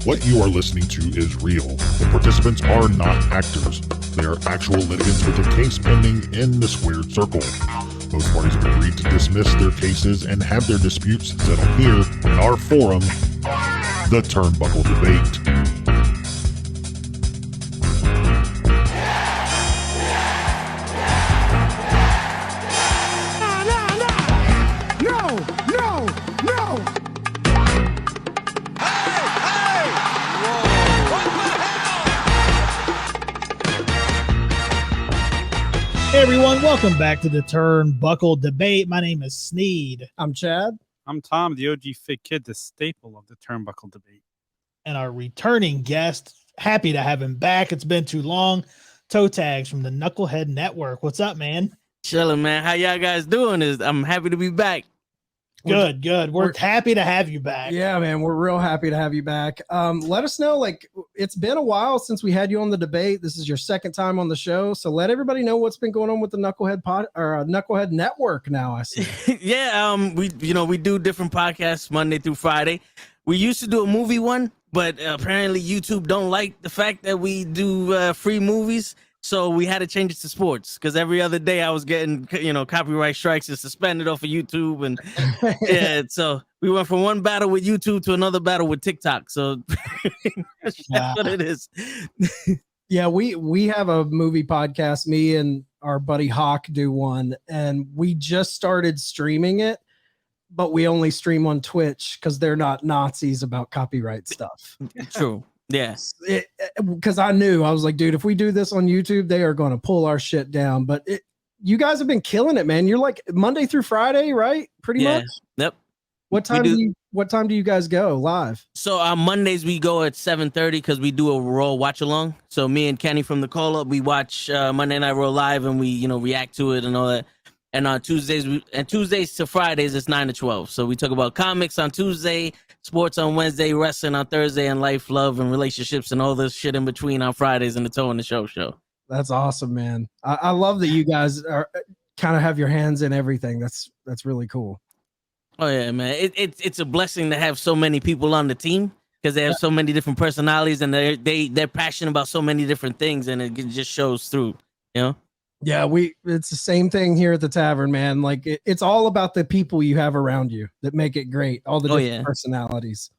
What you are listening to is real. The participants are not actors. They are actual litigants with a case pending in the squared circle. Both parties have agreed to dismiss their cases and have their disputes settled here in our forum, the Turnbuckle Debate. Hey everyone, welcome back to the Turnbuckle Debate. My name is Sneed. I'm Chad. I'm Tom, the OG Fit Kid, the staple of the Turnbuckle Debate. And our returning guest, happy to have him back. It's been too long. Toe Tagz from the Nukkle Hedd Network. What's up, man? Chilling, man. How y'all guys doing? I'm happy to be back. Good. We're happy to have you back. Yeah, man, we're real happy to have you back. Let us know, it's been a while since we had you on the debate. This is your second time on the show, so let everybody know what's been going on with the Nukkle Hedd Network now. I see. Yeah, we do different podcasts Monday through Friday. We used to do a movie one, but apparently YouTube don't like the fact that we do free movies. So we had to change it to sports because every other day I was getting, copyright strikes and suspended off of YouTube. And yeah, so we went from one battle with YouTube to another battle with TikTok. So that's what it is. Yeah, we have a movie podcast. Me and our buddy Hawk do one, and we just started streaming it, but we only stream on Twitch because they're not Nazis about copyright stuff. True. Yes, because I was like, dude, if we do this on YouTube, they are going to pull our shit down. But you guys have been killing it, man. You're like Monday through Friday, right? Pretty much. Yep. What time do you guys go live? So on Mondays we go at 7:30 because we do a Raw watch along. So me and Kenny from the Call Up, we watch Monday Night Raw live and we react to it and all that. And on Tuesdays to Fridays it's 9 to 12. So we talk about comics on Tuesday, sports on Wednesday, wrestling on Thursday, and life, love, and relationships and all this shit in between on Fridays in the Toe and the Show. That's awesome, man. I love that you guys are kind of have your hands in everything. That's really cool. Oh yeah, man. It's a blessing to have so many people on the team because they have so many different personalities and they're passionate about so many different things, and it just shows through, Yeah, it's the same thing here at the Tavern, man. Like it's all about the people you have around you that make it great. All the different personalities.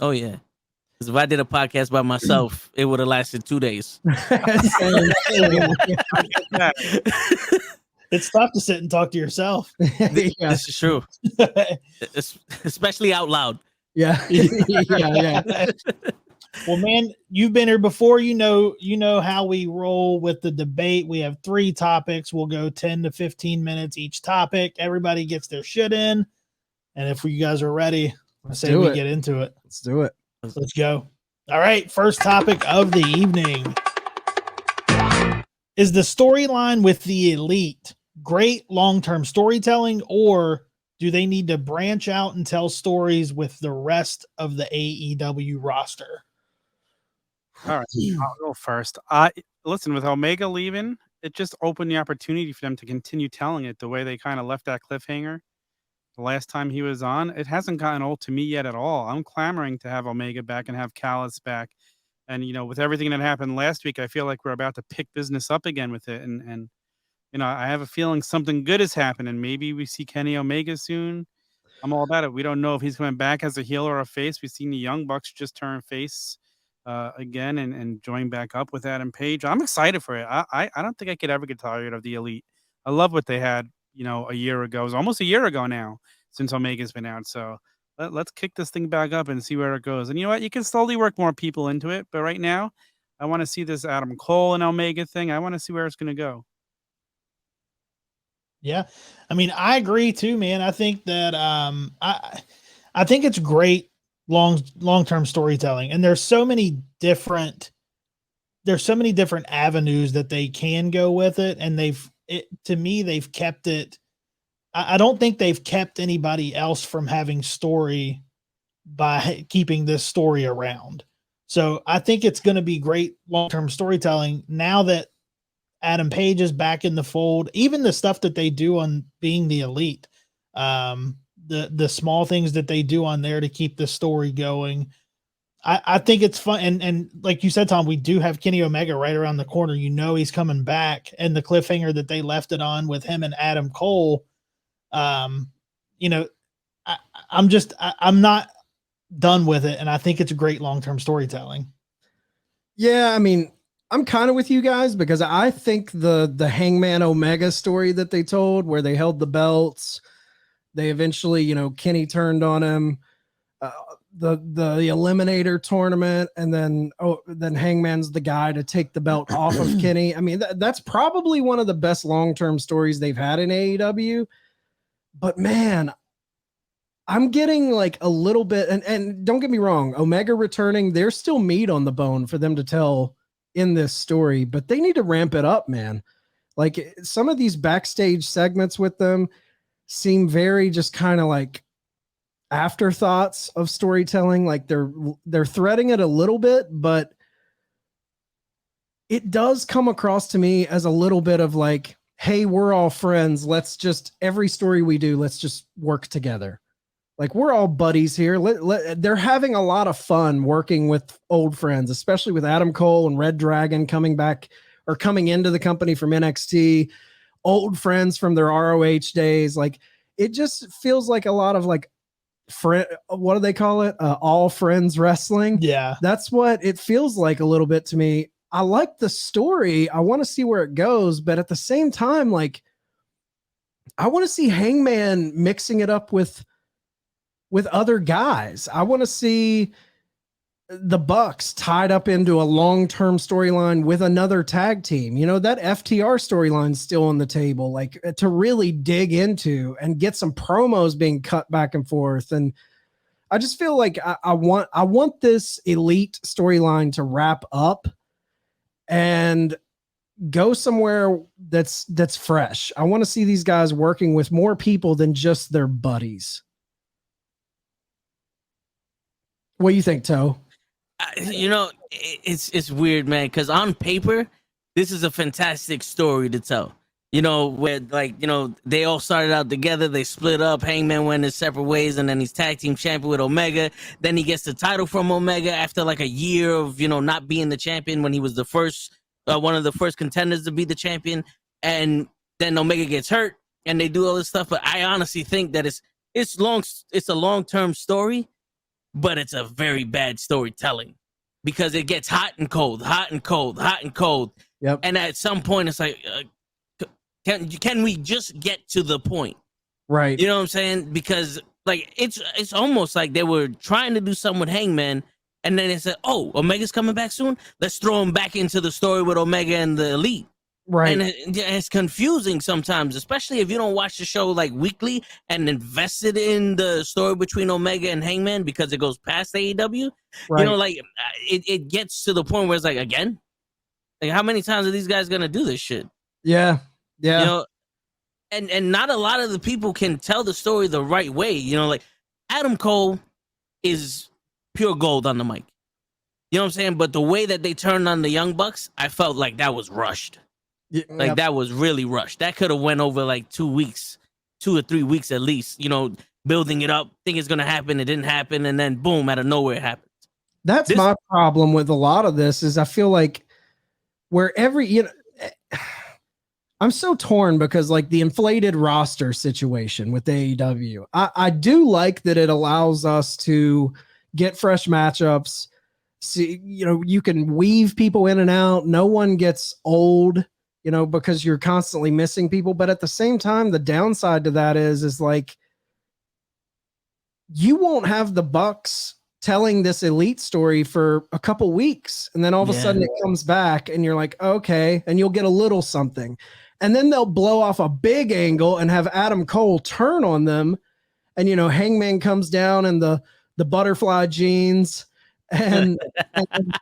Oh yeah. Because if I did a podcast by myself, it would have lasted 2 days. It's tough to sit and talk to yourself. This is true. Especially out loud. Yeah. Yeah. Well, man, you've been here before. You know how we roll with the debate. We have 3 topics. We'll go 10 to 15 minutes each topic. Everybody gets their shit in. And if you guys are ready, I say we get into it. Let's do it. Let's go. All right. First topic of the evening is the storyline with the Elite great long-term storytelling, or do they need to branch out and tell stories with the rest of the AEW roster? All right, I'll go first. Listen, with Omega leaving, it just opened the opportunity for them to continue telling it the way they kind of left that cliffhanger the last time he was on. It hasn't gotten old to me yet at all. I'm clamoring to have Omega back and have Callis back. And, with everything that happened last week, I feel like we're about to pick business up again with it. And I have a feeling something good is happening. Maybe we see Kenny Omega soon. I'm all about it. We don't know if he's coming back as a heel or a face. We've seen the Young Bucks just turn face again and join back up with Adam Page. I'm excited for it. I don't think I could ever get tired of the Elite. I love what they had, a year ago. It was almost a year ago now since Omega's been out. So let's kick this thing back up and see where it goes. And you know what? You can slowly work more people into it. But right now, I want to see this Adam Cole and Omega thing. I want to see where it's going to go. Yeah. I mean, I agree too, man. I think that I think it's great long-term storytelling, and there's so many different avenues that they can go with it, and they've kept it. I don't think they've kept anybody else from having story by keeping this story around. So I think it's going to be great long-term storytelling now that Adam Page is back in the fold. Even the stuff that they do on being the Elite, the small things that they do on there to keep the story going. I think it's fun. And like you said, Tom, we do have Kenny Omega right around the corner. You know, he's coming back, and the cliffhanger that they left it on with him and Adam Cole. You know, I'm not done with it. And I think it's a great long-term storytelling. Yeah. I mean, I'm kind of with you guys because I think the Hangman Omega story that they told where they held the belts, they eventually, you know, Kenny turned on him, the Eliminator tournament, and then Hangman's the guy to take the belt off of Kenny. I mean, that's probably one of the best long-term stories they've had in AEW. But man, I'm getting like a little bit, and don't get me wrong, Omega returning, there's still meat on the bone for them to tell in this story, but they need to ramp it up, man. Like some of these backstage segments with them seem very just kind of like afterthoughts of storytelling. Like they're threading it a little bit, but it does come across to me as a little bit of like, hey, we're all friends. Let's just, every story we do, let's just work together. Like we're all buddies here. They're having a lot of fun working with old friends, especially with Adam Cole and Red Dragon coming back or coming into the company from NXT, old friends from their ROH days. Like it just feels like a lot of like what do they call it? All friends wrestling. Yeah. That's what it feels like a little bit to me. I like the story. I want to see where it goes, but at the same time, like I want to see Hangman mixing it up with other guys. I want to see the Bucks tied up into a long-term storyline with another tag team. You know, that FTR storyline still on the table, like to really dig into and get some promos being cut back and forth. And I just feel like I want this elite storyline to wrap up and go somewhere that's fresh. I want to see these guys working with more people than just their buddies. What do you think, Toe? You know, it's weird, man, because on paper, this is a fantastic story to tell. You know, where like, you know, they all started out together, they split up, Hangman went his separate ways, and then he's tag team champion with Omega. Then he gets the title from Omega after like a year of, you know, not being the champion when he was the first, one of the first contenders to be the champion. And then Omega gets hurt and they do all this stuff. But I honestly think that it's a long-term story, but it's a very bad storytelling because it gets hot and cold, hot and cold, hot and cold. Yep. And at some point, it's like, can we just get to the point? Right. You know what I'm saying? Because like it's almost like they were trying to do something with Hangman, and then they said, "Oh, Omega's coming back soon. Let's throw him back into the story with Omega and the Elite." Right. And it's confusing sometimes, especially if you don't watch the show like weekly and invested in the story between Omega and Hangman because it goes past AEW. Right. You know, like it gets to the point where it's like, again, like how many times are these guys gonna do this shit? Yeah. Yeah. You know, and not a lot of the people can tell the story the right way. You know, like Adam Cole is pure gold on the mic. You know what I'm saying? But the way that they turned on the Young Bucks, I felt like that was rushed. Like that was really rushed. That could have went over like 2 weeks, 2 or 3 weeks at least, you know, building it up, think it's going to happen. It didn't happen. And then boom, out of nowhere it happened. That's my problem with a lot of this is I feel like I'm so torn because like the inflated roster situation with AEW, I do like that it allows us to get fresh matchups. See, you know, you can weave people in and out. No one gets old, you know, because you're constantly missing people. But at the same time, the downside to that is like you won't have the Bucks telling this elite story for a couple weeks. And then all of a sudden it comes back and you're like, okay, and you'll get a little something. And then they'll blow off a big angle and have Adam Cole turn on them. And, you know, Hangman comes down in the butterfly jeans and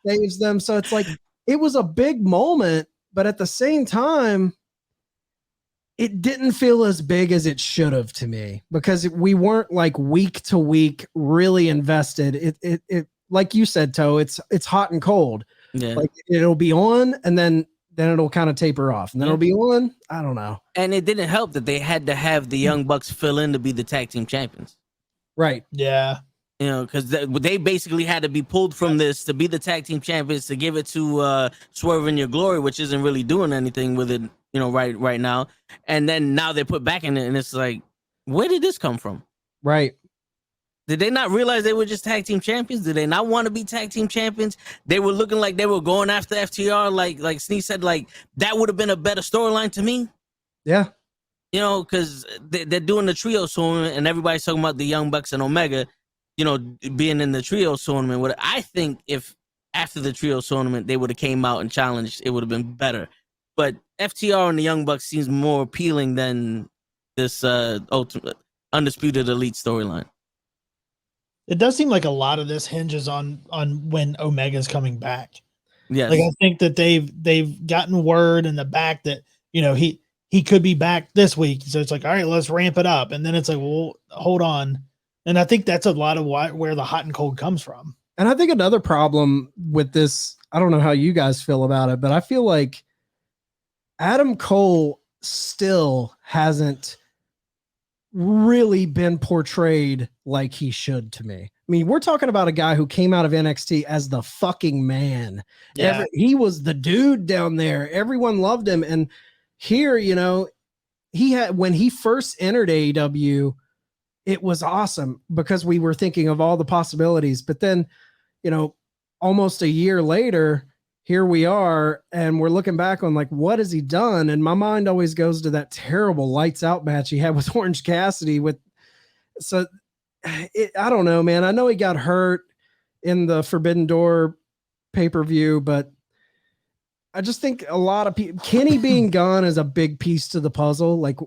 saves them. So it's like, it was a big moment, but at the same time, it didn't feel as big as it should have to me because we weren't like week to week really invested. It like you said, Toe, it's hot and cold. Yeah. Like it'll be on and then it'll kind of taper off and then it'll be on. I don't know. And it didn't help that they had to have the Young Bucks fill in to be the tag team champions. Right. Yeah. You know, because they basically had to be pulled from this to be the tag team champions, to give it to Swerve in Your Glory, which isn't really doing anything with it, you know, right now. And then now they're put back in it, and it's like, where did this come from? Right. Did they not realize they were just tag team champions? Did they not want to be tag team champions? They were looking like they were going after FTR, like Sneak said, like that would have been a better storyline to me. Yeah. You know, because they're doing the trio tournament, and everybody's talking about the Young Bucks and Omega, you know, being in the trio tournament. What I think, if after the trio tournament they would have came out and challenged, it would have been better. But FTR and the Young Bucks seems more appealing than this ultimate Undisputed Elite storyline. It does seem like a lot of this hinges on when Omega's coming back. Yes. Like I think that they've gotten word in the back that, you know, he could be back this week. So it's like, all right, let's ramp it up. And then it's like, well, hold on. And I think that's a lot of where the hot and cold comes from. And I think another problem with this, I don't know how you guys feel about it, but I feel like Adam Cole still hasn't really been portrayed like he should to me. I mean, we're talking about a guy who came out of NXT as the fucking man. Yeah. He was the dude down there. Everyone loved him. And here, you know, when he first entered AEW, it was awesome because we were thinking of all the possibilities. But then, you know, almost a year later, here we are, and we're looking back on like, what has he done? And my mind always goes to that terrible lights out match he had with Orange Cassidy. I don't know, man. I know he got hurt in the Forbidden Door pay-per-view, but I just think a lot of people, Kenny being gone is a big piece to the puzzle. Like,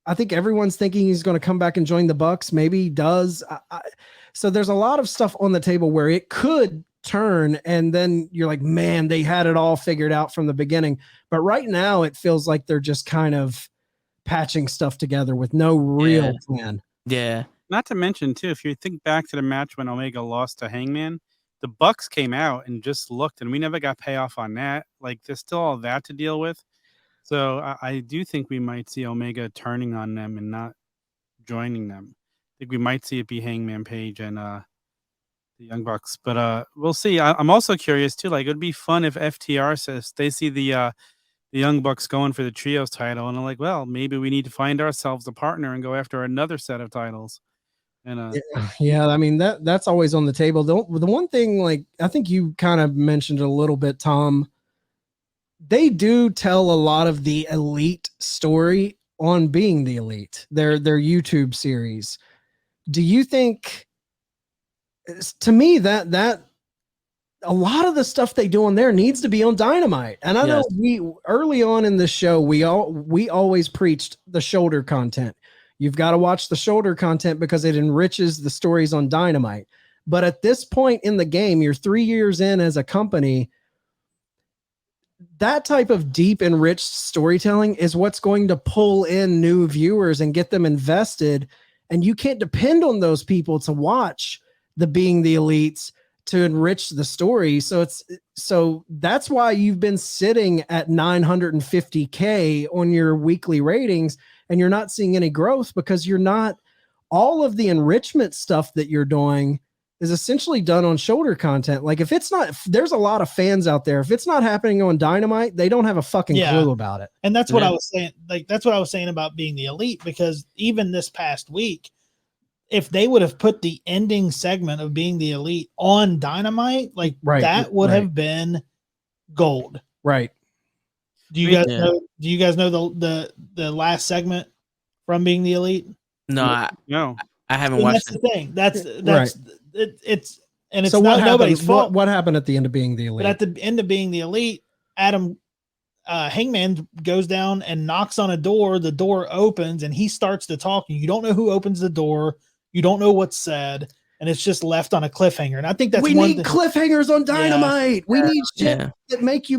I think everyone's thinking he's going to come back and join the Bucks. Maybe he does. So there's a lot of stuff on the table where it could turn, and then you're like, man, they had it all figured out from the beginning. But right now it feels like they're just kind of patching stuff together with no real plan. Yeah. Not to mention, too, if you think back to the match when Omega lost to Hangman, the Bucks came out and just looked, and we never got payoff on that. Like, there's still all that to deal with. So I do think we might see Omega turning on them and not joining them. I think we might see it be Hangman Page and the Young Bucks, but we'll see. I'm also curious too. Like, it would be fun if FTR says they see the Young Bucks going for the trios title, and I'm like, well, maybe we need to find ourselves a partner and go after another set of titles. And yeah, I mean that's always on the table. The one thing, like I think you kind of mentioned it a little bit, Tom. They do tell a lot of the Elite story on Being the Elite, their YouTube series. Do you think? To me, that a lot of the stuff they do on there needs to be on Dynamite. And I know we early on in the show, we always preached the shoulder content. You've got to watch the shoulder content because it enriches the stories on Dynamite. But at this point in the game, you're 3 years in as a company. That type of deep, enriched storytelling is what's going to pull in new viewers and get them invested. And you can't depend on those people to watch the Being the Elites to enrich the story. So that's why you've been sitting at 950K on your weekly ratings and you're not seeing any growth because you're not, all of the enrichment stuff that you're doing is essentially done on shoulder content. Like if there's a lot of fans out there. If it's not happening on Dynamite, they don't have a fucking clue about it. And that's what I was saying. Like, that's what I was saying about Being the Elite, because even this past week, if they would have put the ending segment of Being the Elite on Dynamite, like that would have been gold. Right. Do you guys know the last segment from Being the Elite? No, I haven't watched it. That's the thing. That's right. It's and it's so not nobody's fault. What happened at the end of Being the Elite? But at the end of Being the Elite, Hangman goes down and knocks on a door. The door opens and he starts to talk. You don't know who opens the door. You don't know what's said, and it's just left on a cliffhanger. And I think that's we need cliffhangers on Dynamite. We need shit that make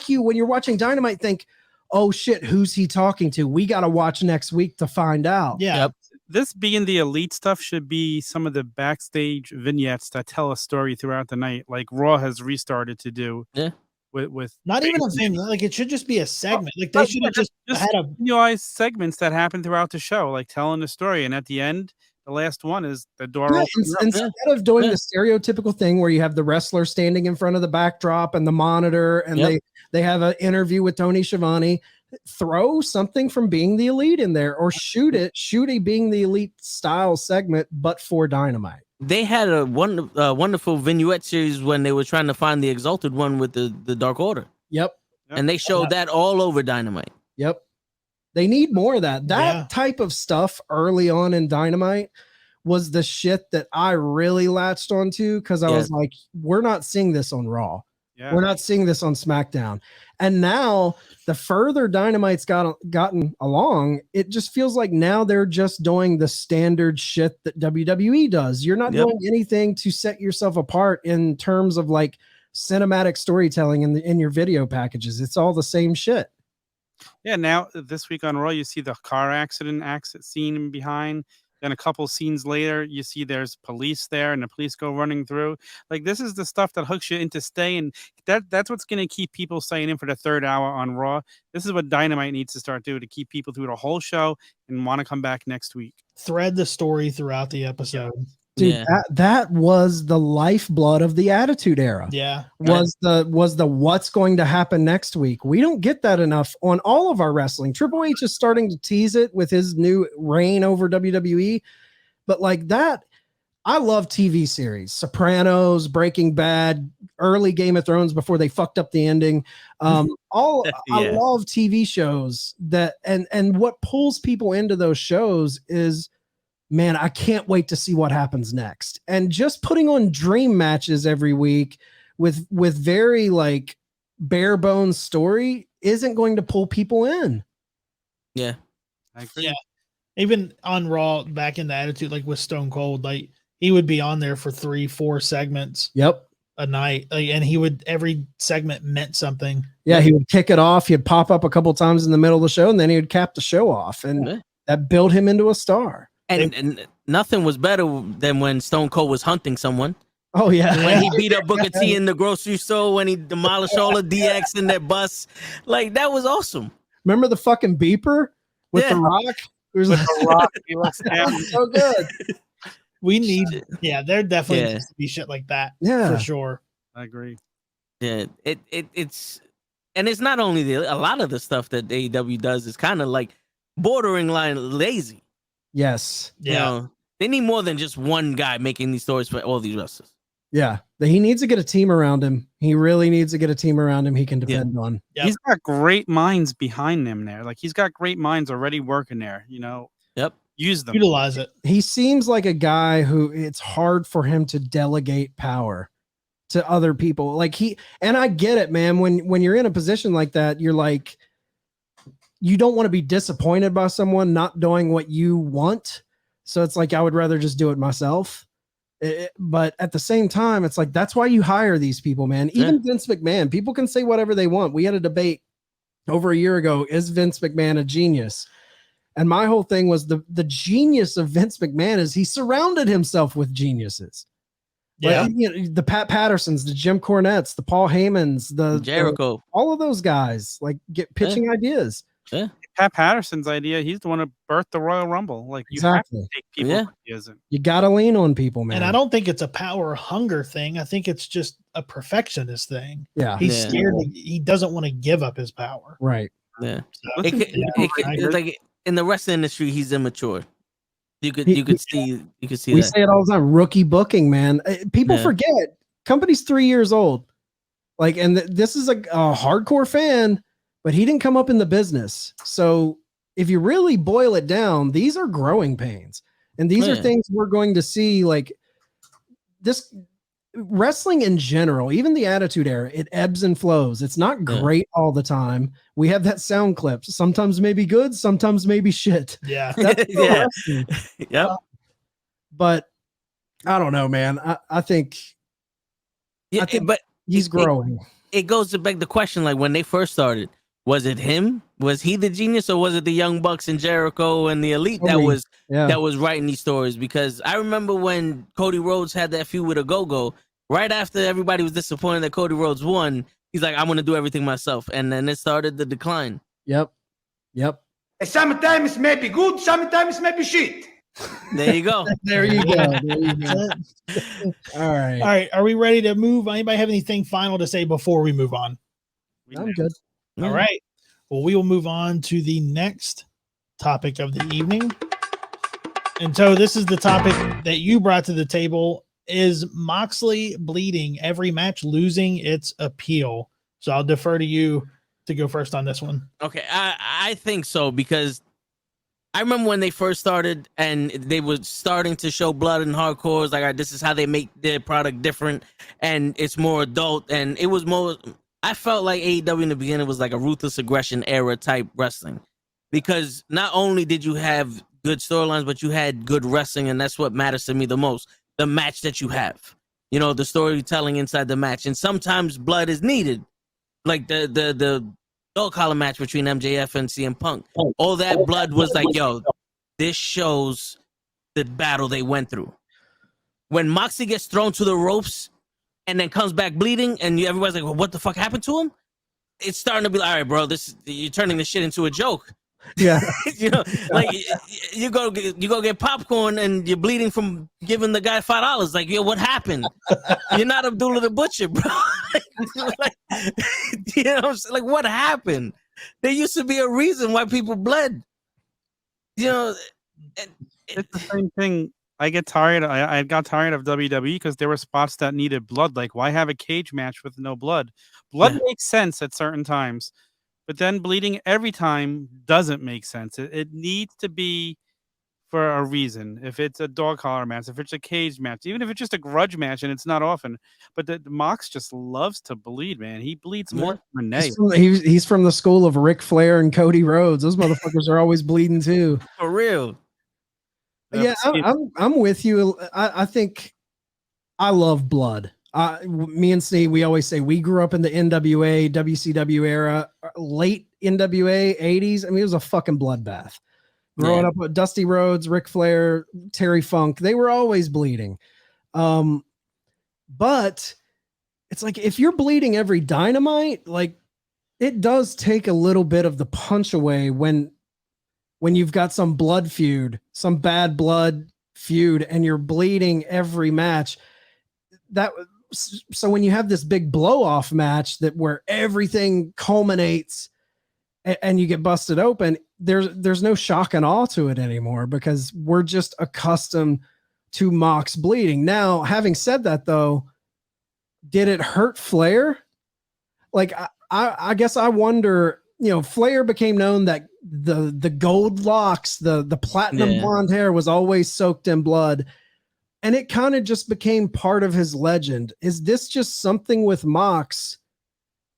you when you're watching Dynamite think, oh shit, who's he talking to? We got to watch next week to find out. Yeah. Yep. This Being the Elite stuff should be some of the backstage vignettes that tell a story throughout the night, like Raw has restarted to do. Yeah. With not even a thing, like it should just be a segment. Like they should have just had a continualized segments that happen throughout the show, like telling the story, and at the end the last one is the door Yeah, opens up. instead of doing the stereotypical thing where you have the wrestler standing in front of the backdrop and the monitor, and they have an interview with Tony Schiavone, throw something from Being the Elite in there, or shoot a Being the Elite style segment, but for Dynamite. They had a wonderful vignette series when they were trying to find the Exalted One with the Dark Order. Yep. And they showed that all over Dynamite. Yep. They need more of that. That type of stuff early on in Dynamite was the shit that I really latched onto, because I was like, we're not seeing this on Raw. Yeah. We're not seeing this on SmackDown. And now the further Dynamite's gotten along, it just feels like now they're just doing the standard shit that WWE does. You're not doing anything to set yourself apart in terms of like cinematic storytelling in your video packages. It's all the same shit. Yeah, now this week on Raw, you see the car accident scene behind. Then a couple scenes later, you see there's police there, and the police go running through. Like, this is the stuff that hooks you into staying. That's what's going to keep people staying in for the third hour on Raw. This is what Dynamite needs to start doing to keep people through the whole show and want to come back next week. Thread the story throughout the episode. Dude, that was the lifeblood of the Attitude Era. Yeah. Was the what's going to happen next week. We don't get that enough on all of our wrestling. Triple H is starting to tease it with his new reign over WWE. But like that, I love TV series. Sopranos, Breaking Bad, early Game of Thrones before they fucked up the ending. I love TV shows that and what pulls people into those shows is, man, I can't wait to see what happens next. And just putting on dream matches every week with very like bare bones story isn't going to pull people in. Yeah. I agree. Yeah. Even on Raw back in the Attitude, like with Stone Cold, like he would be on there for 3-4 segments. Yep. A night. Like, and every segment meant something. Yeah. He would kick it off. He'd pop up a couple times in the middle of the show, and then he would cap the show off. And that built him into a star. And nothing was better than when Stone Cold was hunting someone. Oh, yeah. When he beat up Booker T in the grocery store, when he demolished all the DX in their bus. Like, that was awesome. Remember the fucking beeper with The Rock? With The Rock. He looks down. So good. We need, there definitely needs to be shit like that. Yeah. For sure. I agree. Yeah. It's not only a lot of the stuff that AEW does is kind of like bordering line lazy. Yes. You know, they need more than just one guy making these stories for all these wrestlers. Yeah. He needs to get a team around him. He really needs to get a team around him he can depend on. Yep. He's got great minds behind him there. Like, he's got great minds already working there, you know. Yep. Use them. Utilize it. He seems like a guy who it's hard for him to delegate power to other people. Like and I get it, man. When you're in a position like that, you're like, you don't want to be disappointed by someone not doing what you want. So it's like, I would rather just do it myself. But at the same time, it's like, that's why you hire these people, man. Even Vince McMahon, people can say whatever they want. We had a debate over a year ago. Is Vince McMahon a genius? And my whole thing was the genius of Vince McMahon is he surrounded himself with geniuses. Yeah. Like, you know, the Pat Pattersons, the Jim Cornettes, the Paul Heymans, the Jericho, all of those guys like get pitching ideas. Yeah. Pat Patterson's idea, he's the one who birthed the Royal Rumble. Like, you have to take people's ideas in. You got to lean on people, man. And I don't think it's a power hunger thing. I think it's just a perfectionist thing. Yeah. He's scared. He doesn't want to give up his power. Right. Yeah. So, It's like in the wrestling industry, he's immature. You could see we that. say it all the time. Rookie booking, man. People forget company's 3 years old. Like, and this is a hardcore fan, but he didn't come up in the business. So if you really boil it down, these are growing pains. And these are things we're going to see, like this wrestling in general, even the Attitude Era, it ebbs and flows. It's not great all the time. We have that sound clip. Sometimes maybe good, sometimes maybe shit. Yeah. That's Yep. But I don't know, man. I think but he's growing. It goes to beg the question, like when they first started, was it him? Was he the genius, or was it the Young Bucks and Jericho and the Elite that was writing these stories? Because I remember when Cody Rhodes had that feud with a Go-Go, right after everybody was disappointed that Cody Rhodes won, he's like, I'm going to do everything myself. And then it started the decline. Yep. Sometimes maybe good, sometimes maybe shit. There you go. There you go. There you go. All right. All right. Are we ready to move? Anybody have anything final to say before we move on? I'm good. All right. Well, we will move on to the next topic of the evening. And so this is the topic that you brought to the table. Is Moxley bleeding every match, losing its appeal? So I'll defer to you to go first on this one. Okay, I think so, because I remember when they first started and they were starting to show blood and hardcore. It's like, all right, this is how they make their product different, and it's more adult, and it was more. I felt like AEW in the beginning was like a ruthless aggression era type wrestling, because not only did you have good storylines, but you had good wrestling, and that's what matters to me the most. The match that you have, you know, the storytelling inside the match, and sometimes blood is needed, like the dog collar match between MJF and CM Punk. All that blood was like, yo, this shows the battle they went through. When Moxley gets thrown to the ropes and then comes back bleeding, and everybody's like, well, what the fuck happened to him? It's starting to be like, all right, bro, you're turning this shit into a joke. Yeah. You know, like you go get popcorn and you're bleeding from giving the guy $5. Like, yo, what happened? You're not Abdullah the Butcher, bro. Like, you know what I'm saying? Like, what happened? There used to be a reason why people bled. You know, It's the same thing. I got tired of WWE because there were spots that needed blood. Like, why have a cage match with no blood? Blood makes sense at certain times, but then bleeding every time doesn't make sense. It needs to be for a reason. If it's a dog collar match, if it's a cage match, even if it's just a grudge match, and it's not often. But the Mox just loves to bleed, man. He bleeds more than Renee. He's from the school of Ric Flair and Cody Rhodes. Those motherfuckers are always bleeding too. for real. Yeah, I'm with you. I think I love blood. Me and Steve, we always say we grew up in the NWA, WCW era, late NWA, 80s. I mean, it was a fucking bloodbath. Growing up with Dusty Rhodes, Ric Flair, Terry Funk, they were always bleeding. But it's like, if you're bleeding every Dynamite, like, it does take a little bit of the punch away when you've got some blood feud, some bad blood feud, and you're bleeding every match. So when you have this big blow off match where everything culminates and you get busted open, there's no shock and awe to it anymore, because we're just accustomed to Mox bleeding. Now, having said that, though, did it hurt Flair? Like, I guess I wonder. You know, Flair became known that the gold locks, the platinum blonde hair was always soaked in blood. And it kind of just became part of his legend. Is this just something with Mox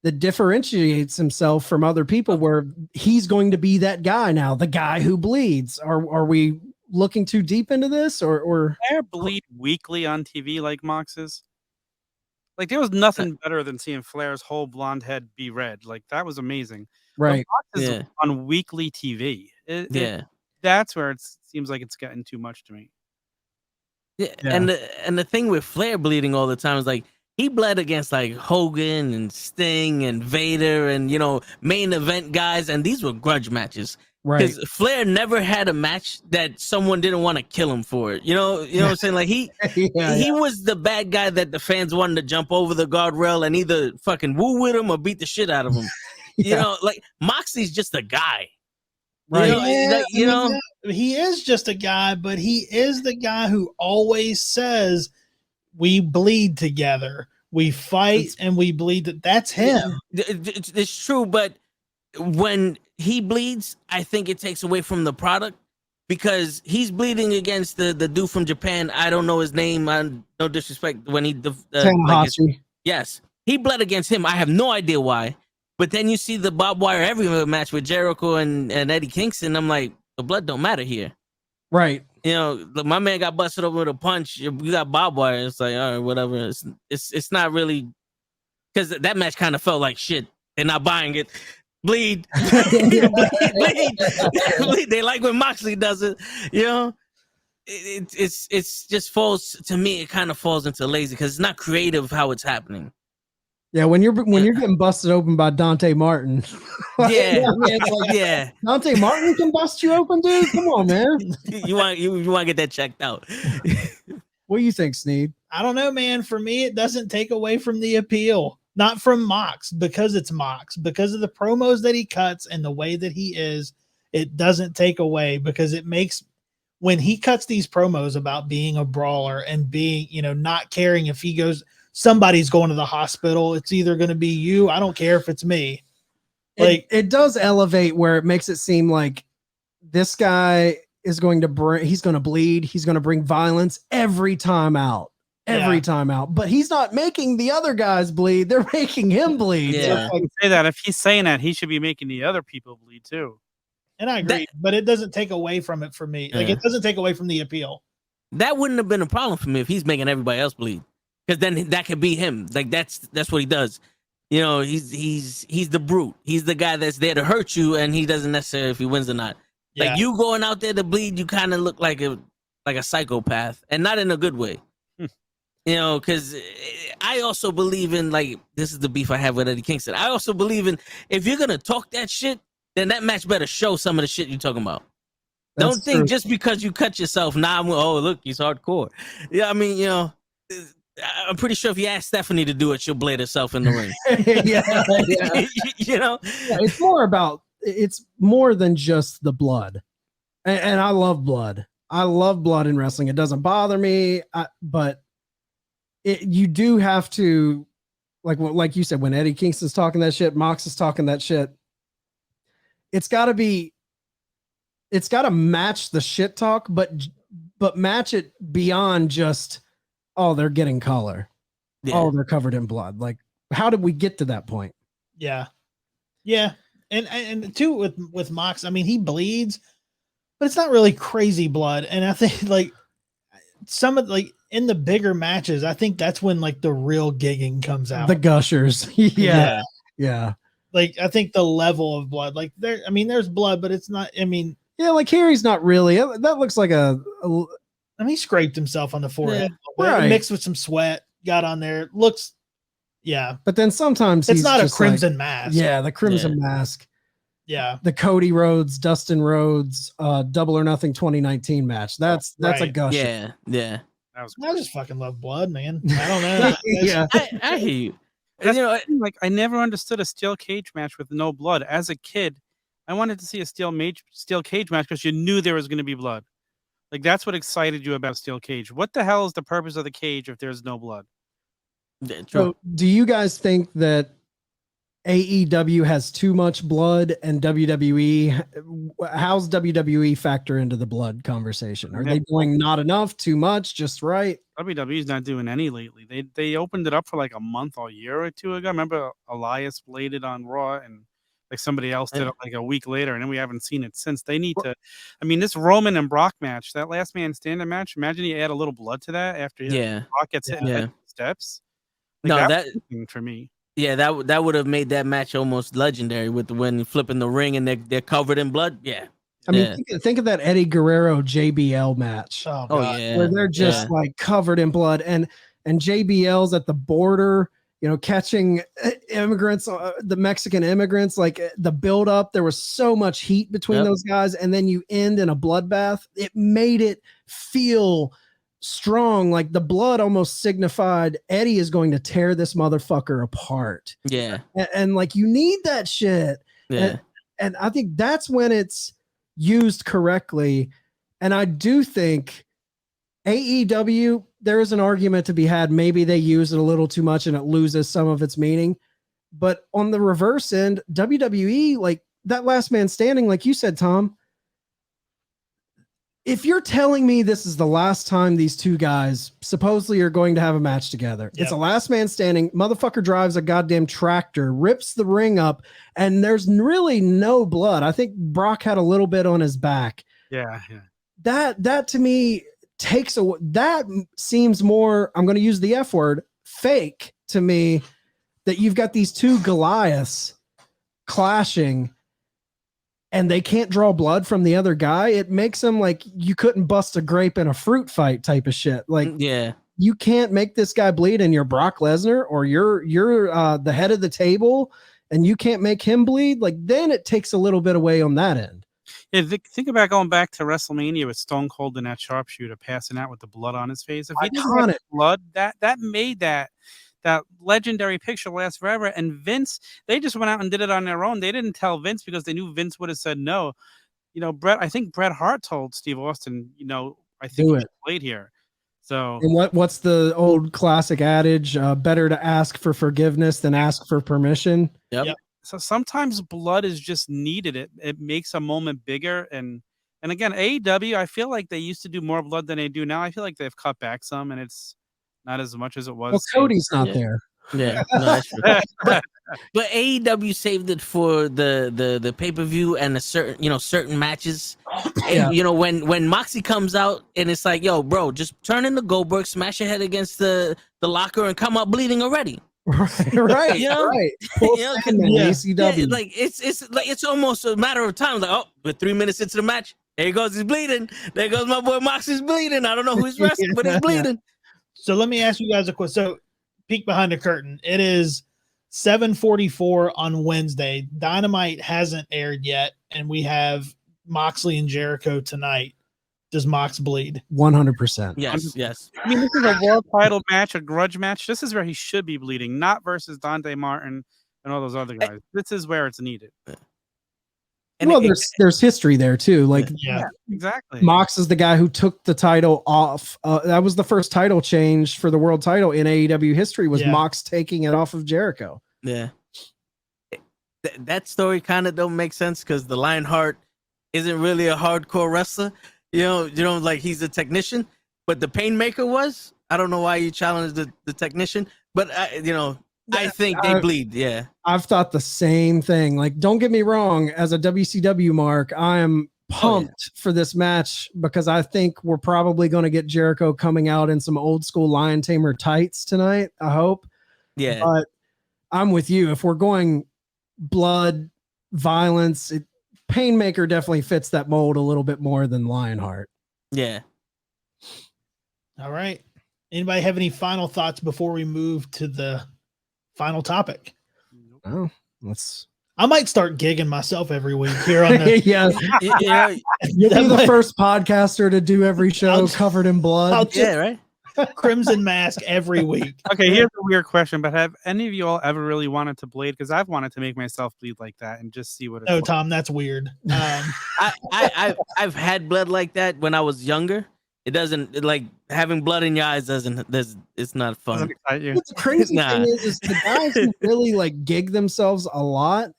that differentiates himself from other people, where he's going to be that guy now, the guy who bleeds? Are we looking too deep into this, or Flair bleed weekly on TV like Mox's? Like, there was nothing better than seeing Flair's whole blonde head be red. Like, that was amazing. right? Mox is on weekly TV. That's where it seems like it's getting too much to me. Yeah. And the thing with Flair bleeding all the time is, like, he bled against like Hogan and Sting and Vader and, you know, main event guys, and these were grudge matches. Right. Because Flair never had a match that someone didn't want to kill him for it. You know what I'm saying? Like, he was the bad guy that the fans wanted to jump over the guardrail and either fucking woo with him or beat the shit out of him. You know, like, Moxley's just a guy. Right. You know, he is just a guy, but he is the guy who always says, we bleed together, we fight, and we bleed. That's him. It's true, but when he bleeds, I think it takes away from the product, because he's bleeding against the dude from Japan. I don't know his name. No disrespect. When he yes, he bled against him. I have no idea why. But then you see the barbed wire everywhere match with Jericho and Eddie Kingston. I'm like, the blood don't matter here. Right. You know, my man got busted over with a punch. You got barbed wire. It's like, all right, whatever. It's not really, because that match kind of felt like shit. They're not buying it. Bleed. bleed. They like when Moxley does it. You know, it's just falls to me. It kind of falls into lazy because it's not creative how it's happening. Yeah, when you're getting busted open by Dante Martin. Yeah, it's like, yeah. Dante Martin can bust you open, dude. Come on, man. You want to get that checked out. What do you think, Sneed? I don't know, man. For me, it doesn't take away from the appeal. Not from Mox, because it's Mox, because of the promos that he cuts and the way that he is. It doesn't take away, because it makes, when he cuts these promos about being a brawler and being, not caring if he goes, somebody's going to the hospital. It's either going to be you. I don't care if it's me. Like, it does elevate where it makes it seem like this guy is going to he's going to bleed. He's going to bring violence every time out. But he's not making the other guys bleed. They're making him bleed. Yeah. I can say that if he's saying that, he should be making the other people bleed too. And I agree, but it doesn't take away from it for me. Like, it doesn't take away from the appeal. That wouldn't have been a problem for me if he's making everybody else bleed, because then that could be him. Like that's what he does. He's the brute. He's the guy that's there to hurt you, and he doesn't necessarily if he wins or not. Yeah. Like you going out there to bleed, you kind of look like a psychopath, and not in a good way. Because I also believe in, like, this is the beef I have with Eddie Kingston. I also believe in, if you're gonna talk that shit, then that match better show some of the shit you're talking about. Don't think just because you cut yourself, look, he's hardcore. Yeah, I mean, I'm pretty sure if you ask Stephanie to do it, she'll blade herself in the ring. Yeah. It's more than just the blood. And I love blood. I love blood in wrestling. It doesn't bother me, but you do have to, like you said, when Eddie Kingston's talking that shit, Mox is talking that shit, it's got to match the shit talk, but match it beyond just, oh, they're getting color. Yeah. Oh, they're covered in blood. Like, how did we get to that point? Yeah. Yeah. And too with Mox, I mean, he bleeds, but it's not really crazy blood. And I think like in the bigger matches, I think that's when like the real gigging comes out. The gushers. Yeah. Like, I think the level of blood, like there's blood, but it's not, like here he's not really, that looks like he scraped himself on the forehead, right. Mixed with some sweat, got on there. Looks, yeah. But then sometimes it's not a crimson mask. Yeah, the crimson mask. Yeah. The Cody Rhodes, Dustin Rhodes, Double or Nothing 2019 match. That's a gush. Yeah. I just fucking love blood, man. I don't know. Yeah. I hear you. Like I never understood a steel cage match with no blood. As a kid, I wanted to see a steel cage match because you knew there was going to be blood. Like that's what excited you about steel cage. What the hell is the purpose of the cage if there's no blood? So, do you guys think that AEW has too much blood and WWE? How's WWE factor into the blood conversation? Are they doing not enough, too much, just right? WWE's not doing any lately. They opened it up for like a month or a year or two ago. I remember Elias bladed on Raw and like somebody else did it like a week later, and then we haven't seen it since. They need to. I mean, this Roman and Brock match, that last man standing match. Imagine you add a little blood to that after Brock gets hit in the steps. Like, that for me. Yeah, that would have made that match almost legendary with when flipping the ring and they're covered in blood. Yeah. I mean, think of that Eddie Guerrero JBL match. Oh yeah, where they're just like covered in blood, and JBL's at the border, catching immigrants, the Mexican immigrants. Like the build up, there was so much heat between those guys, and then you end in a bloodbath. It made it feel strong. Like the blood almost signified Eddie is going to tear this motherfucker apart. Yeah, and like you need that shit. Yeah, and I think that's when it's used correctly. And I do think AEW, there is an argument to be had. Maybe they use it a little too much and it loses some of its meaning. But on the reverse end, WWE, like that last man standing, like you said, Tom, if you're telling me this is the last time these two guys supposedly are going to have a match together, it's a last man standing, motherfucker drives a goddamn tractor, rips the ring up, and there's really no blood. I think Brock had a little bit on his back. Yeah. That to me that seems more, I'm going to use the F word, fake to me, that you've got these two Goliaths clashing and they can't draw blood from the other guy. It makes them like you couldn't bust a grape in a fruit fight type of shit. Like, yeah, you can't make this guy bleed, and you're Brock Lesnar or you're the head of the table, and you can't make him bleed. Like then it takes a little bit away on that end. Yeah, think about going back to WrestleMania with Stone Cold and that sharpshooter passing out with the blood on his face. If he didn't have blood, that made that legendary picture last forever. And Vince, they just went out and did it on their own. They didn't tell Vince because they knew Vince would have said no. You know, I think Bret Hart told Steve Austin, you know, I think you should bleed here. So and what's the old classic adage? Better to ask for forgiveness than ask for permission. Yep. So sometimes blood is just needed. It makes a moment bigger. And again, AEW, I feel like they used to do more blood than they do now. I feel like they've cut back some, and it's not as much as it was. Well, Cody's not there. Yeah, no, that's true. but AEW saved it for the pay-per-view and certain matches. Yeah. And, you know, when Moxie comes out and it's like, yo, bro, just turn in the Goldberg, smash your head against the locker, and come out bleeding already. Right. You know? Right. ACW. Yeah, like it's almost a matter of time. Like, oh, we're 3 minutes into the match. There he goes, he's bleeding. There goes my boy Moxie's bleeding. I don't know who he's wrestling, but he's bleeding. So let me ask you guys a question. So peek behind the curtain. It is 7:44 on Wednesday. Dynamite hasn't aired yet, and we have Moxley and Jericho tonight. Does Mox bleed? 100%. Yes. I mean, this is a world title match, a grudge match. This is where he should be bleeding, not versus Dante Martin and all those other guys. This is where it's needed. And well, there's history there too. Like, Yeah, exactly. Mox is the guy who took the title off. That was the first title change for the world title in AEW history. Was Mox taking it off of Jericho? Yeah. That story kind of don't make sense because the Lionheart isn't really a hardcore wrestler. You know, like he's a technician, but the Painmaker was. I don't know why you challenged the technician, but I think they bleed. Yeah, I've thought the same thing. Like, don't get me wrong. As a WCW mark, I am pumped for this match because I think we're probably going to get Jericho coming out in some old school Lion Tamer tights tonight. I hope. Yeah, but I'm with you. If we're going blood, violence, Painmaker definitely fits that mold a little bit more than Lionheart. Yeah. All right. Anybody have any final thoughts before we move to the final topic? Oh, I might start gigging myself every week here on the You'll be the first podcaster to do every show covered in blood. Right. Crimson Mask every week. Okay, here's a weird question, but have any of you all ever really wanted to bleed? Because I've wanted to make myself bleed like that and just see what it's like. Tom, that's weird. I've had blood like that when I was younger. It doesn't, like, having blood in your eyes it's not fun. Doesn't excite you. What's crazy thing is the guys who really like gig themselves a lot,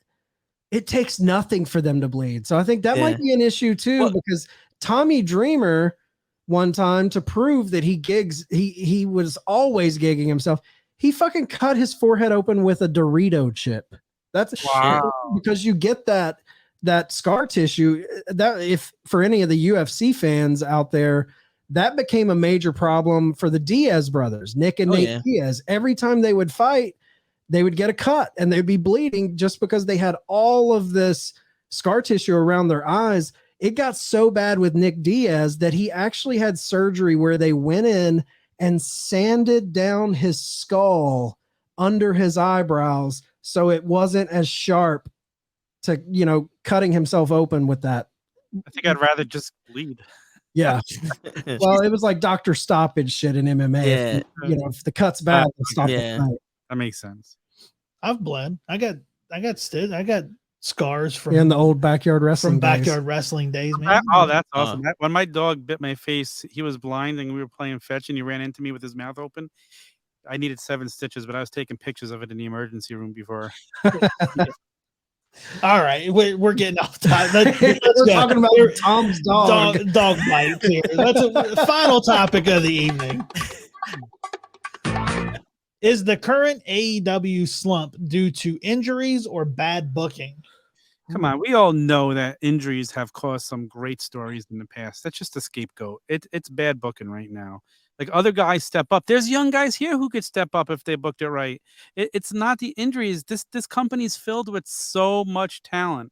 it takes nothing for them to bleed. So I think that might be an issue too, because Tommy Dreamer one time, to prove that he gigs, he was always gigging himself. He fucking cut his forehead open with a Dorito chip. That's because you get that scar tissue. That, if for any of the UFC fans out there, that became a major problem for the Diaz brothers, Nick and Nate Diaz. Every time they would fight, they would get a cut and they'd be bleeding just because they had all of this scar tissue around their eyes. It got so bad with Nick Diaz that he actually had surgery where they went in and sanded down his skull under his eyebrows so it wasn't as sharp to, cutting himself open with that. I think I'd rather just bleed. Yeah. Well, it was like Dr. Stoppage shit in MMA. Yeah. If the cut's bad, stop the fight. That makes sense. I've bled. I got scars from in the old backyard wrestling wrestling days, man. That's awesome. When my dog bit my face, he was blind and we were playing fetch and he ran into me with his mouth open. I needed 7 stitches, but I was taking pictures of it in the emergency room before. All right, we're getting off topic. We're talking about Tom's dog bite here. That's a final topic of the evening. Is the current AEW slump due to injuries or bad booking? Come on, we all know that injuries have caused some great stories in the past. That's just a scapegoat. It's bad booking right now. Like, other guys step up. There's young guys here who could step up if they booked it right. It's not the injuries. This company's filled with so much talent.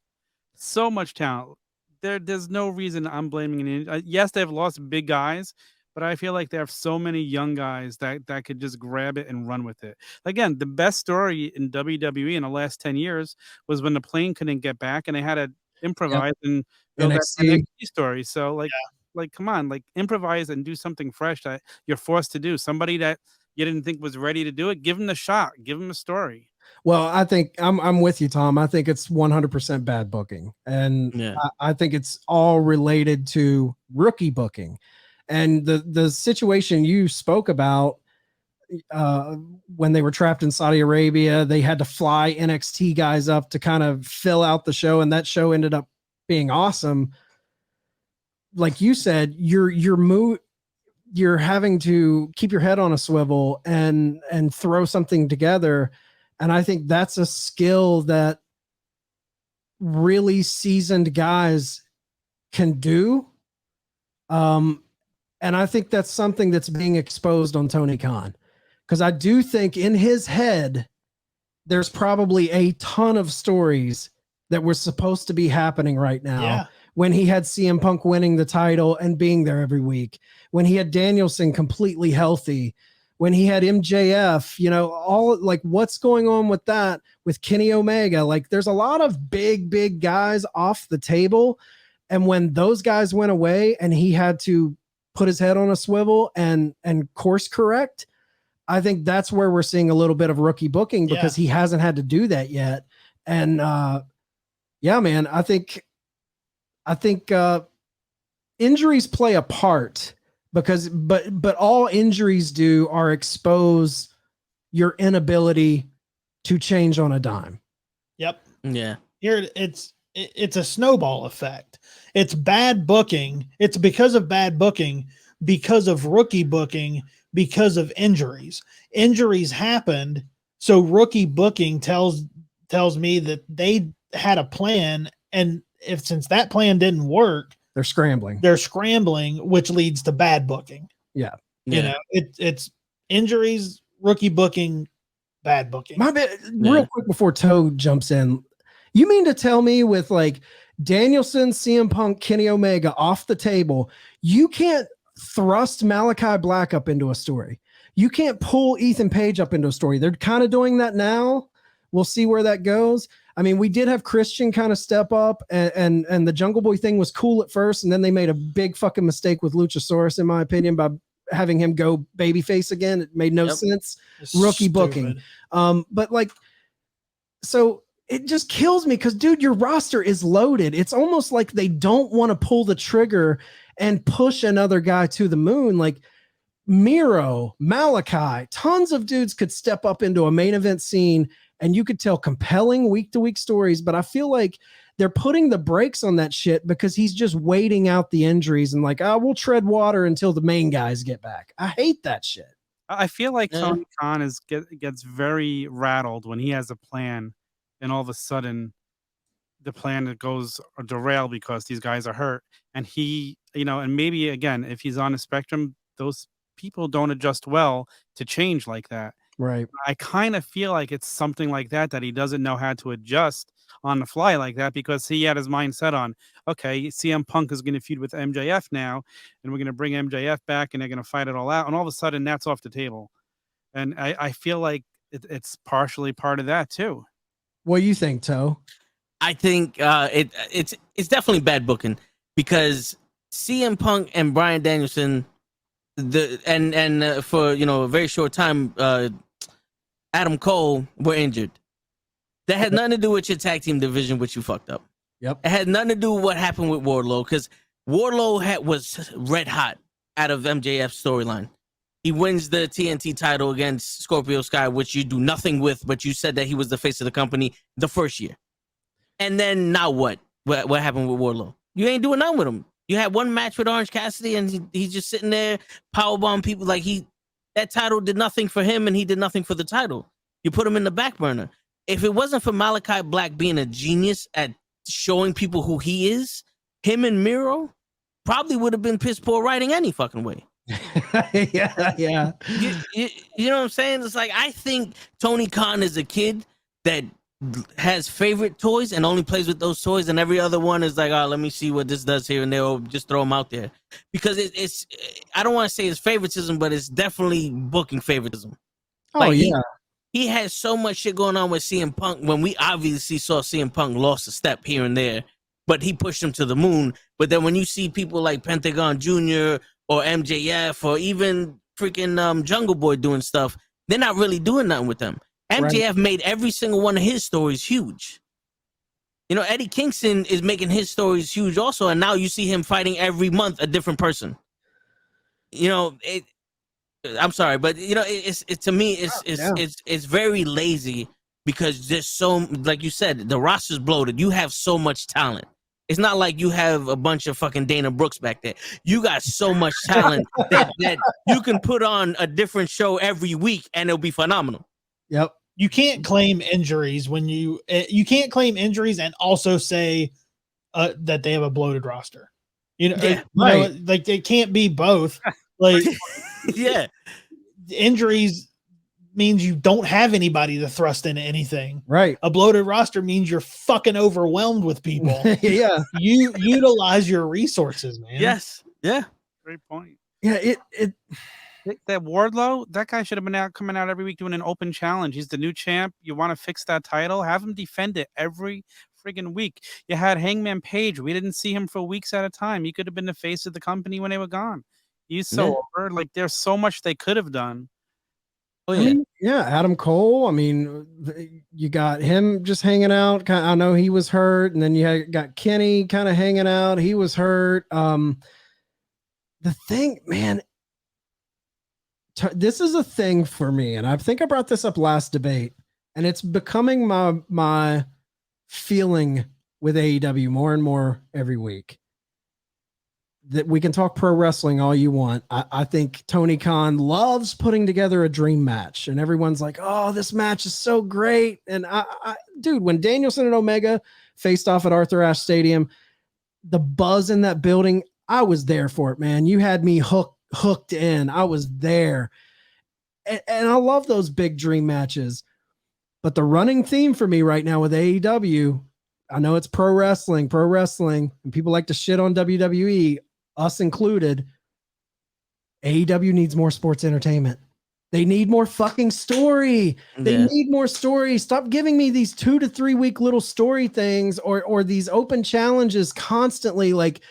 So much talent. There's no reason I'm blaming it. Yes, they've lost big guys, but I feel like they have so many young guys that could just grab it and run with it. Again, the best story in WWE in the last 10 years was when the plane couldn't get back and they had to improvise and build that NXT. NXT story. So like come on, like improvise and do something fresh that you're forced to do. Somebody that you didn't think was ready to do it, give them the shot, give them a story. Well, I think I'm with you, Tom. I think it's 100% bad booking, and Yeah. I think it's all related to rookie booking, and the situation you spoke about when they were trapped in Saudi Arabia. They had to fly NXT guys up to kind of fill out the show, and that show ended up being awesome. Like you said, you're having to keep your head on a swivel and throw something together. And I think that's a skill that really seasoned guys can do. And I think that's something that's being exposed on Tony Khan, because I do think in his head, there's probably a ton of stories that were supposed to be happening right now. Yeah. When he had CM Punk winning the title and being there every week, when he had Danielson completely healthy, when he had MJF, you know, all like what's going on with that, with Kenny Omega. Like there's a lot of big guys off the table. And when those guys went away and he had to put his head on a swivel and course correct, I think that's where we're seeing a little bit of rookie booking, because he hasn't had to do that yet. And yeah, man, I think injuries play a part, because but all injuries do are expose your inability to change on a dime. Yep. Yeah. Here it's a snowball effect. It's bad booking. It's because of bad booking, because of rookie booking, because of injuries. Injuries happened, so rookie booking tells me that they had a plan, and since that plan didn't work, they're scrambling, which leads to bad booking. Yeah. You know, it's injuries, rookie booking, bad booking. My bad. Real quick before Toe jumps in, you mean to tell me with like Danielson, CM Punk, Kenny Omega off the table, you can't thrust Malachi Black up into a story? You can't pull Ethan Page up into a story. They're kind of doing that now. We'll see where that goes. I mean, we did have Christian kind of step up, and the Jungle Boy thing was cool at first, and then they made a big fucking mistake with Luchasaurus, in my opinion, by having him go babyface again. It made no sense. Rookie booking. But like, so it just kills me because, dude, your roster is loaded. It's almost like they don't want to pull the trigger and push another guy to the moon. Like Miro, Malachi, tons of dudes could step up into a main event scene, and you could tell compelling week-to-week stories, but I feel like they're putting the brakes on that shit because he's just waiting out the injuries and like, we'll tread water until the main guys get back. I hate that shit. I feel like Tony Khan gets very rattled when he has a plan, and all of a sudden the plan goes derail because these guys are hurt. And he, you know, and maybe again, if he's on a spectrum, those people don't adjust well to change like that. Right. I kind of feel like it's something like that he doesn't know how to adjust on the fly like that, because he had his mind set on, okay, CM Punk is going to feud with MJF now, and we're going to bring MJF back, and they're going to fight it all out. And all of a sudden, that's off the table. And I feel like it's partially part of that too. What do you think, Toe? I think it's definitely bad booking, because CM Punk and Bryan Danielson, for a very short time, Adam Cole were injured. That had nothing to do with your tag team division, which you fucked up. Yep. It had nothing to do with what happened with Wardlow, because Wardlow was red hot out of MJF's storyline. He wins the TNT title against Scorpio Sky, which you do nothing with, but you said that he was the face of the company the first year. And then now what? What happened with Wardlow? You ain't doing nothing with him. You had one match with Orange Cassidy, and he's just sitting there powerbomb people. Like that title did nothing for him, and he did nothing for the title. You put him in the back burner. If it wasn't for Malachi Black being a genius at showing people who he is, him and Miro probably would have been piss poor writing any fucking way. yeah. You know what I'm saying? It's like, I think Tony Khan is a kid that has favorite toys and only plays with those toys, and every other one is like, oh, let me see what this does here and there, or just throw them out there. Because it's I don't want to say it's favoritism, but it's definitely booking favoritism. Oh, Like, yeah. He has so much shit going on with CM Punk when we obviously saw CM Punk lost a step here and there, but he pushed him to the moon. But then when you see people like Pentagon Jr. or MJF or even freaking Jungle Boy doing stuff, they're not really doing nothing with them. MJF made every single one of his stories huge. You know, Eddie Kingston is making his stories huge also, and now you see him fighting every month a different person. You know, I'm sorry, but you know, to me, it's very lazy because there's so, like you said, the roster's bloated. You have so much talent. It's not like you have a bunch of fucking Dana Brooks back there. You got so much talent that you can put on a different show every week and it'll be phenomenal. Yep. You can't claim injuries when you can't claim injuries and also say that they have a bloated roster. You know, Yeah, like it can't be both. Like, yeah, injuries means you don't have anybody to thrust into anything. Right. A bloated roster means you're fucking overwhelmed with people. Yeah. You utilize your resources, man. yes, yeah. Great point. Yeah. That Wardlow, that guy should have been coming out every week doing an open challenge. He's the new champ. You want to fix that title? Have him defend it every friggin' week. You had Hangman Page. We didn't see him for weeks at a time. He could have been the face of the company when they were gone. He's so over. Like, there's so much they could have done. Oh, yeah. I mean, yeah, Adam Cole. I mean, you got him just hanging out. I know he was hurt, and then you got Kenny kind of hanging out. He was hurt. The thing, man, this is a thing for me, and I think I brought this up last debate, and it's becoming my feeling with AEW more and more every week. That we can talk pro wrestling all you want. I think Tony Khan loves putting together a dream match, and everyone's like, "Oh, this match is so great!" And dude, when Danielson and Omega faced off at Arthur Ashe Stadium, the buzz in that building, I was there for it, man. You had me hooked in. I was there, and I love those big dream matches. But the running theme for me right now with AEW, I know it's pro wrestling, and people like to shit on WWE. Us included. AEW needs more sports entertainment. They need more fucking story. They need more story. Stop giving me these 2 to 3 week little story things or these open challenges constantly. Like,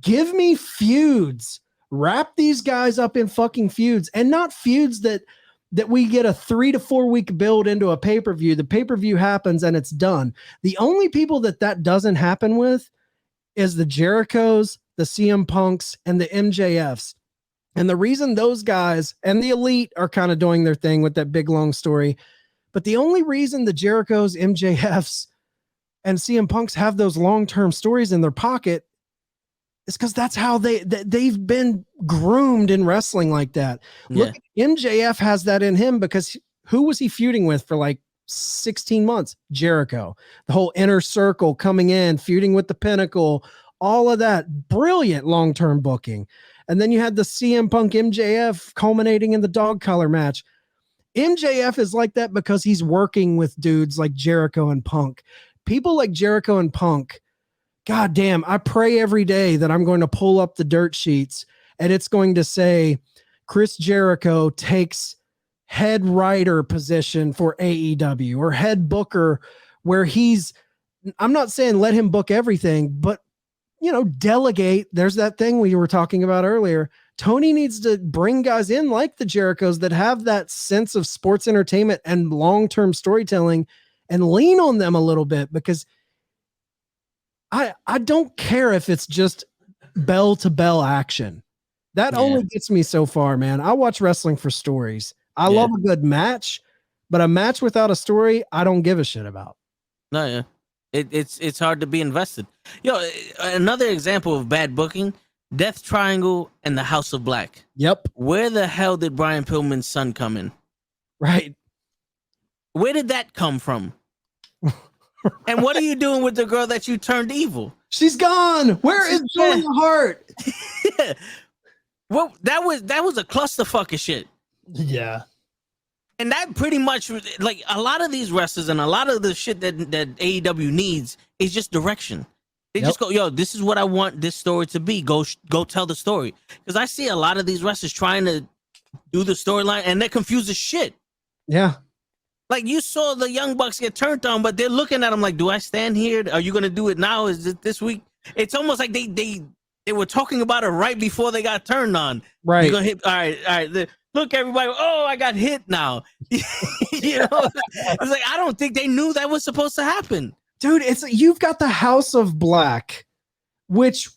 give me feuds. Wrap these guys up in fucking feuds, and not feuds that we get a 3 to 4 week build into a pay-per-view. The pay-per-view happens and it's done. The only people that doesn't happen with is the Jerichos, the CM Punks, and the MJFs. And the reason those guys and the Elite are kind of doing their thing with that big long story, but the only reason the Jerichos, MJFs, and CM Punks have those long-term stories in their pocket is because that's how they've been groomed in wrestling like that. Yeah. Look, MJF has that in him because who was he feuding with for like 16 months? Jericho. The whole Inner Circle coming in, feuding with the Pinnacle, all of that. Brilliant long-term booking. And then you had the CM Punk MJF culminating in the dog collar match. MJF is like that because he's working with dudes like Jericho and Punk. People like Jericho and Punk, God damn, I pray every day that I'm going to pull up the dirt sheets and it's going to say Chris Jericho takes head writer position for AEW or head booker, where I'm not saying let him book everything, but delegate. There's that thing we were talking about earlier. Tony needs to bring guys in like the Jerichos that have that sense of sports entertainment and long-term storytelling and lean on them a little bit, because I don't care if it's just bell to bell action. That only gets me so far, man. I watch wrestling for stories. I love a good match, but a match without a story, I don't give a shit about. No, yeah. It's hard to be invested. Another example of bad booking, Death Triangle and the House of Black. Yep. Where the hell did Brian Pillman's son come in? Right. Where did that come from? And what are you doing with the girl that you turned evil? She's gone. Where is Julia Hart? Yeah. Well, that was a clusterfuck of shit. Yeah. And that pretty much, like, a lot of these wrestlers and a lot of the shit that AEW needs is just direction. They just go, yo, this is what I want this story to be. Go tell the story. Because I see a lot of these wrestlers trying to do the storyline and they're confused as shit. Yeah. Like, you saw the Young Bucks get turned on, but they're looking at them like, do I stand here? Are you going to do it now? Is it this week? It's almost like they were talking about it right before they got turned on. Right. You're gonna hit, all right. Look, everybody. Oh, I got hit now. You know, it's like, I don't think they knew that was supposed to happen. Dude, you've got the House of Black, which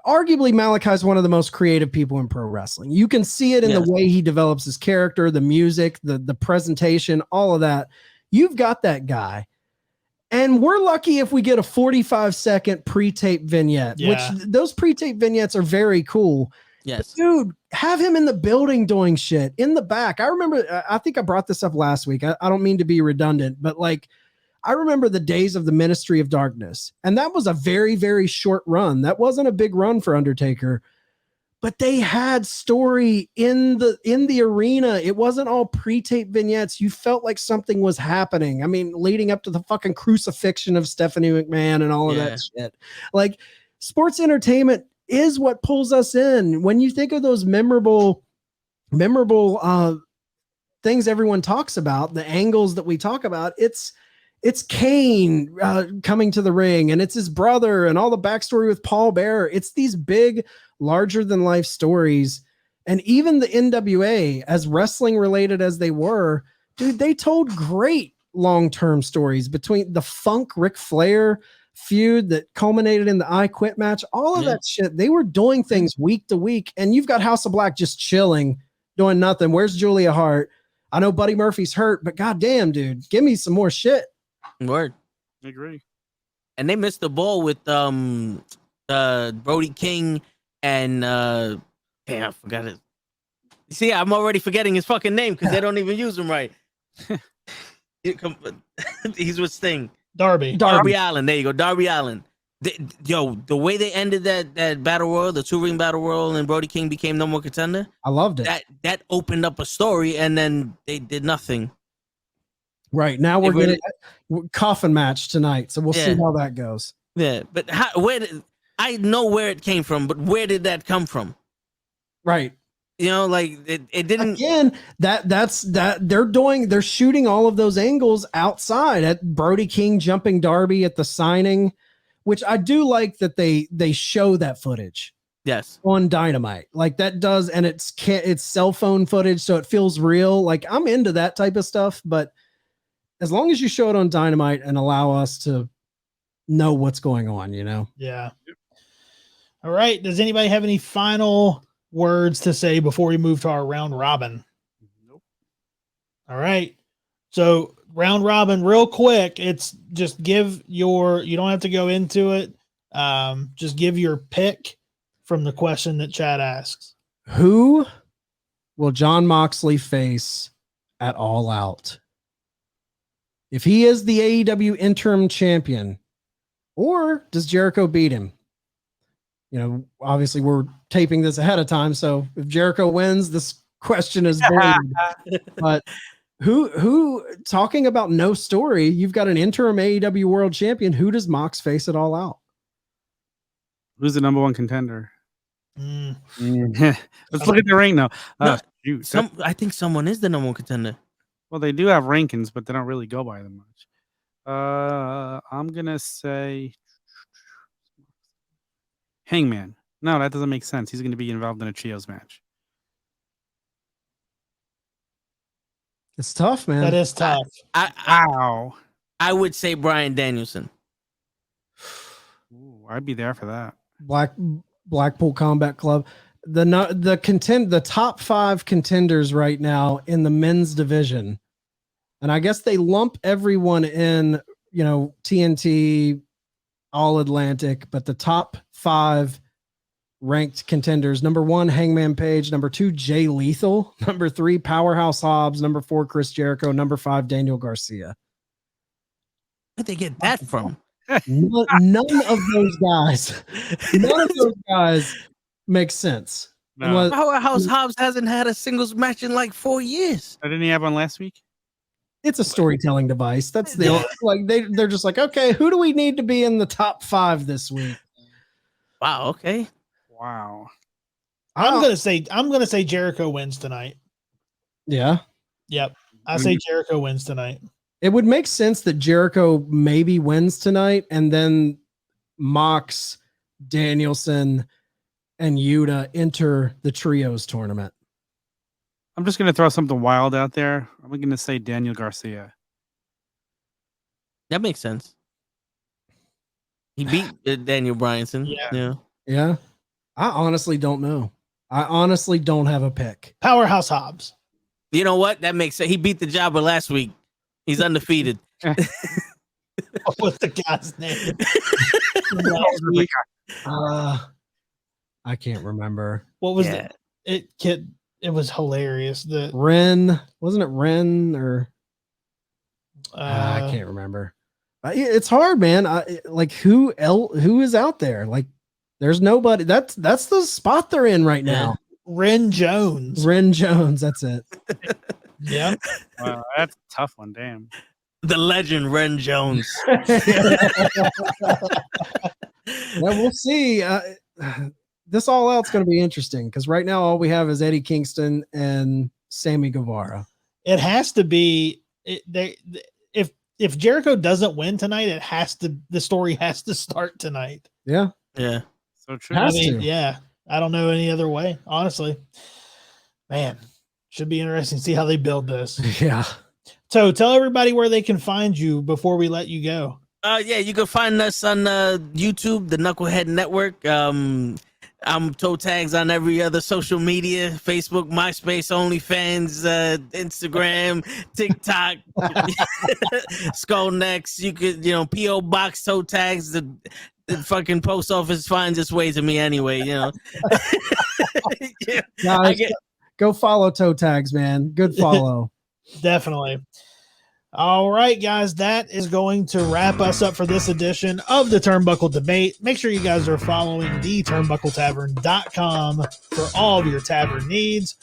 arguably Malachi is one of the most creative people in pro wrestling. You can see it in the way he develops his character, the music, the presentation, all of that. You've got that guy. And we're lucky if we get a 45-second pre-tape vignette, which those pre-tape vignettes are very cool. Yes. But dude, have him in the building doing shit in the back. I remember, I think I brought this up last week. I don't mean to be redundant, but like, I remember the days of the Ministry of Darkness, and that was a very, very short run. That wasn't a big run for Undertaker, but they had story in the arena. It wasn't all pre-tape vignettes. You felt like something was happening. I mean, leading up to the fucking crucifixion of Stephanie McMahon and all of that shit. Like, sports entertainment is what pulls us in. When you think of those memorable things everyone talks about, the angles that we talk about, it's Kane coming to the ring, and it's his brother, and all the backstory with Paul Bearer. It's these big, larger than life stories. And even the NWA, as wrestling related as they were, dude, they told great long-term stories between the Funk Ric Flair feud that culminated in the I Quit match, all of that shit. They were doing things week to week, and you've got House of Black just chilling, doing nothing. Where's Julia Hart? I know Buddy Murphy's hurt, but goddamn, dude, give me some more shit. Word. I agree. And they missed the ball with Brody King and damn, I forgot it. See, I'm already forgetting his fucking name because they don't even use him right. He's with Sting. Darby Allin. There you go. Darby Allin. The way they ended that battle royal, the 2-ring battle royal, and Brody King became number one contender. I loved it. That opened up a story, and then they did nothing. Right now we're getting a coffin match tonight, so we'll see how that goes. Yeah, but I know where it came from, but where did that come from? Right. You know, like it didn't. Again, that's they're shooting all of those angles outside at Brody King jumping Darby at the signing, which I do like that they show that footage. Yes. On Dynamite, like that does, and it's cell phone footage, so it feels real. Like, I'm into that type of stuff, but as long as you show it on Dynamite and allow us to know what's going on, you know? Yeah. All right. Does anybody have any final words to say before we move to our round robin? Nope. All right. So round robin, real quick. It's just you don't have to go into it. Just give your pick from the question that Chad asks. Who will Jon Moxley face at All Out? If he is the AEW interim champion, or does Jericho beat him? You know, obviously we're taping this ahead of time, so if Jericho wins, this question is voided. But who talking about no story, you've got an interim AEW world champion. Who does Mox face at All Out? Who's the number one contender? Let's look at the ring now. I think someone is the number one contender. Well, they do have rankings, but they don't really go by them much. I'm gonna say Hangman. No, that doesn't make sense. He's gonna be involved in a trios match. It's tough, man. That is tough. I would say Bryan Danielson. Ooh, I'd be there for that. Blackpool Combat Club. The top 5 contenders right now in the men's division, and I guess they lump everyone in, you know, TNT, All Atlantic, but the top 5 ranked contenders: number 1, Hangman Page; number 2, Jay Lethal; number 3, Powerhouse Hobbs; number 4, Chris Jericho; number 5, Daniel Garcia. Where'd they get that from? None of those guys make sense. No. Unless- Powerhouse Hobbs hasn't had a singles match in like 4 years. Didn't he have one last week? It's a storytelling device. That's the only, like they're just like, okay, who do we need to be in the top 5 this week? Wow. Okay. Wow. I'm gonna say Jericho wins tonight. Yeah. Yep. I say Jericho wins tonight. It would make sense that Jericho maybe wins tonight, and then Mox, Danielson, and Yuta enter the trios tournament. I'm just going to throw something wild out there. I'm going to say Daniel Garcia. That makes sense. He beat Daniel Bryanson. Yeah. Yeah. I honestly don't know. I honestly don't have a pick. Powerhouse Hobbs. You know what? That makes sense. He beat the Jobber last week. He's undefeated. What was the guy's name? I can't remember. What was it was hilarious. The Ren, wasn't it Ren or I uh, can't remember. It's hard, man. Like who is out there? Like there's nobody. That's the spot they're in right now. Ren Jones. Ren Jones, that's it. Yeah. Wow, that's a tough one. Damn. The legend Ren Jones. Well, we'll see. This all out's going to be interesting because right now all we have is Eddie Kingston and Sammy Guevara. It has to be if Jericho doesn't win tonight, the story has to start tonight. Yeah. Yeah. So true. Has I mean, to. yeah. I don't know any other way, honestly. Man, should be interesting to see how they build this. Yeah. So tell everybody where they can find you before we let you go. Yeah, you can find us on YouTube, the Nukkle Hedd Network. I'm Toe Tagz on every other social media: Facebook, MySpace, OnlyFans, Instagram, TikTok, Skull Next. You could, PO Box Toe Tagz. The fucking post office finds its way to me anyway. Yeah. Guys, go follow Toe Tagz, man. Good follow. Definitely. All right, guys, that is going to wrap us up for this edition of the Turnbuckle Debate. Make sure you guys are following theturnbuckletavern.com for all of your tavern needs.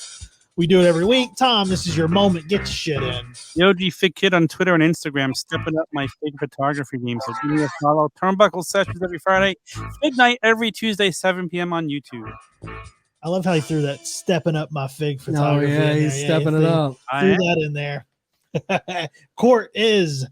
We do it every week. Tom, this is your moment. Get your shit in. Yogi Fig Kid on Twitter and Instagram, stepping up my fig photography game. So give me a follow. Turnbuckle sessions every Friday. Fig night every Tuesday, 7 p.m. on YouTube. I love how he threw that stepping up my fig photography. Oh, yeah, in there. he's stepping it up. Threw that in there. Court is